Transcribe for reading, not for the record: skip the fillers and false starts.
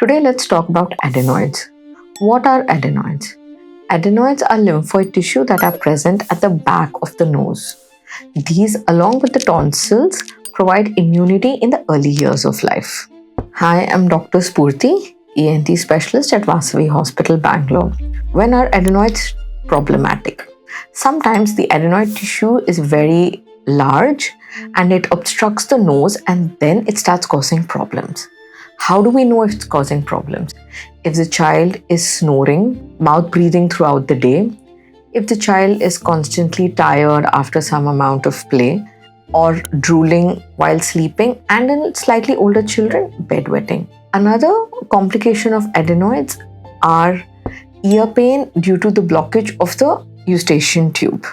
Today let's talk about adenoids. What are adenoids? Adenoids are lymphoid tissue that are present at the back of the nose. These, along with the tonsils, provide immunity in the early years of life. Hi, I'm Dr. Spoorthy, ENT specialist at Vasavi Hospital, Bangalore. When are adenoids problematic? Sometimes the adenoid tissue is very large and it obstructs the nose and then it starts causing problems. How do we know if it's causing problems? If the child is snoring, mouth breathing throughout the day, if the child is constantly tired after some amount of play, or drooling while sleeping, and in slightly older children, bedwetting. Another complication of adenoids are ear pain due to the blockage of the Eustachian tube.